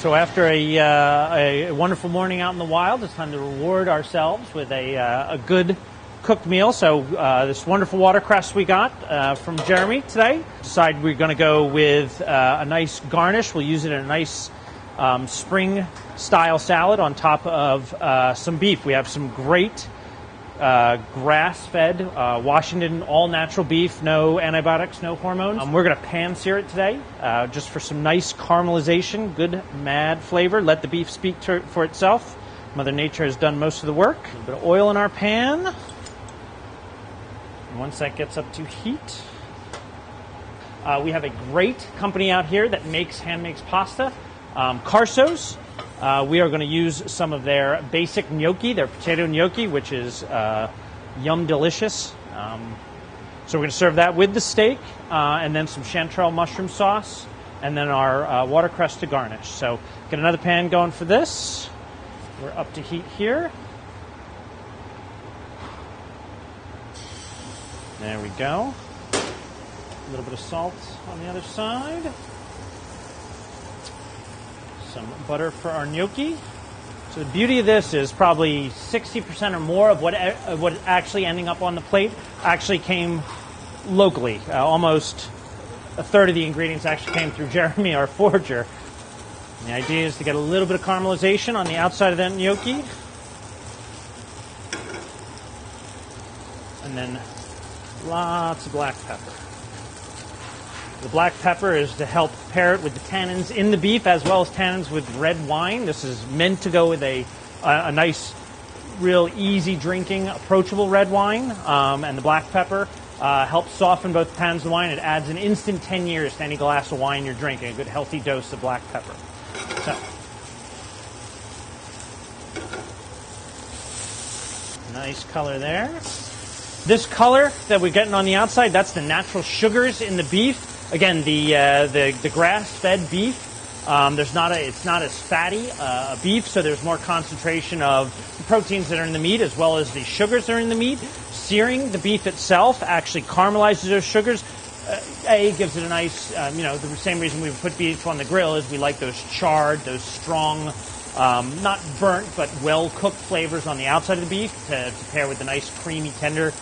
So after a wonderful morning out in the wild, it's time to reward ourselves with a good cooked meal. So this wonderful watercress we got from Jeremy today. Decided we're going to go with a nice garnish. We'll use it in a nice spring-style salad on top of some beef. We have some great grass-fed Washington all-natural beef, no antibiotics, no hormones. We're going to pan-sear it today just for some nice caramelization, good mad flavor. Let the beef speak for itself. Mother Nature has done most of the work. A little bit of oil in our pan. And once that gets up to heat, we have a great company out here that hand-makes pasta, Carso's. We are going to use some of their basic gnocchi, their potato gnocchi, which is yum delicious. So we're going to serve that with the steak, and then some chanterelle mushroom sauce, and then our watercress to garnish. So get another pan going for this. We're up to heat here. There we go. A little bit of salt on the other side. Some butter for our gnocchi. So the beauty of this is probably 60% or more of what actually ending up on the plate actually came locally. Almost a third of the ingredients actually came through Jeremy, our forager. And the idea is to get a little bit of caramelization on the outside of that gnocchi. And then lots of black pepper. The black pepper is to help pair it with the tannins in the beef as well as tannins with red wine. This is meant to go with a nice, real easy drinking, approachable red wine. And the black pepper helps soften both the tannins of the wine. It adds an instant 10 years to any glass of wine you're drinking, a good healthy dose of black pepper. So, nice color there. This color that we're getting on the outside, that's the natural sugars in the beef. Again, the grass-fed beef, it's not as fatty a beef, so there's more concentration of the proteins that are in the meat as well as the sugars that are in the meat. Searing the beef itself actually caramelizes those sugars. Gives it a nice, the same reason we put beef on the grill is we like those charred, those strong, not burnt, but well-cooked flavors on the outside of the beef to pair with the nice creamy, tender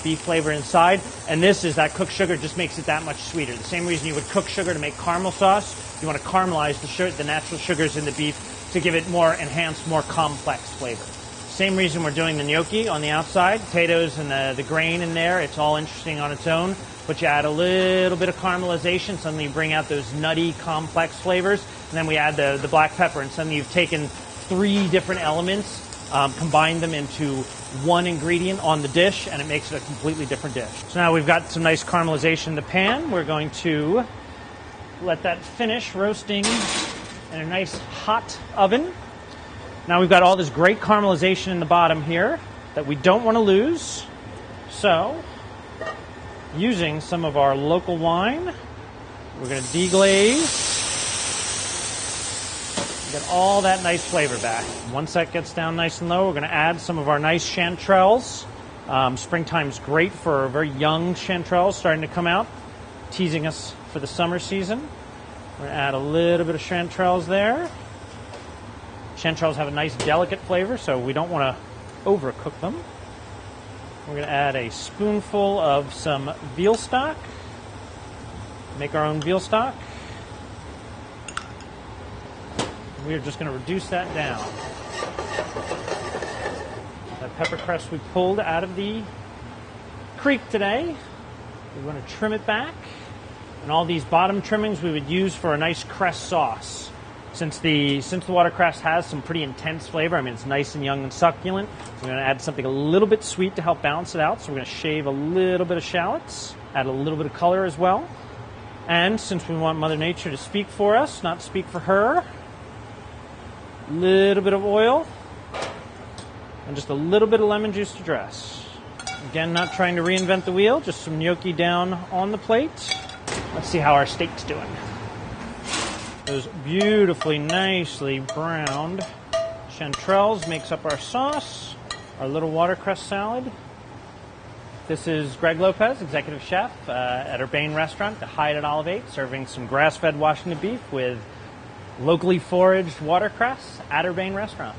beef flavor inside. And this is that cooked sugar just makes it that much sweeter. The same reason you would cook sugar to make caramel sauce, you want to caramelize the natural sugars in the beef to give it more enhanced, more complex flavor. Same reason we're doing the gnocchi on the outside, potatoes and the grain in there. It's all interesting on its own, but you add a little bit of caramelization, suddenly you bring out those nutty, complex flavors, and then we add the black pepper, and suddenly you've taken 3 different elements, combined them into one ingredient on the dish, and it makes it a completely different dish. So now we've got some nice caramelization in the pan. We're going to let that finish roasting in a nice hot oven. Now we've got all this great caramelization in the bottom here that we don't want to lose. So, using some of our local wine, we're going to deglaze. Get all that nice flavor back. Once that gets down nice and low, we're going to add some of our nice chanterelles. Springtime's great for very young chanterelles starting to come out, teasing us for the summer season. We're going to add a little bit of chanterelles there. Chanterelles have a nice delicate flavor, so we don't want to overcook them. We're going to add a spoonful of some veal stock. Make our own veal stock. We're just going to reduce that down. That pepper crust we pulled out of the creek today, we want to trim it back. And all these bottom trimmings we would use for a nice cress sauce. Since the watercress has some pretty intense flavor, I mean it's nice and young and succulent, we're going to add something a little bit sweet to help balance it out. So we're going to shave a little bit of shallots, add a little bit of color as well. And since we want Mother Nature to speak for us, not speak for her, a little bit of oil, and just a little bit of lemon juice to dress. Again, not trying to reinvent the wheel, just some gnocchi down on the plate. Let's see how our steak's doing. Those beautifully, nicely browned chanterelles makes up our sauce, our little watercress salad. This is Greg Lopez, Executive Chef at Urbane Restaurant, the Hyatt at Olive 8, serving some grass-fed Washington beef with locally foraged watercress at Urbane Restaurant.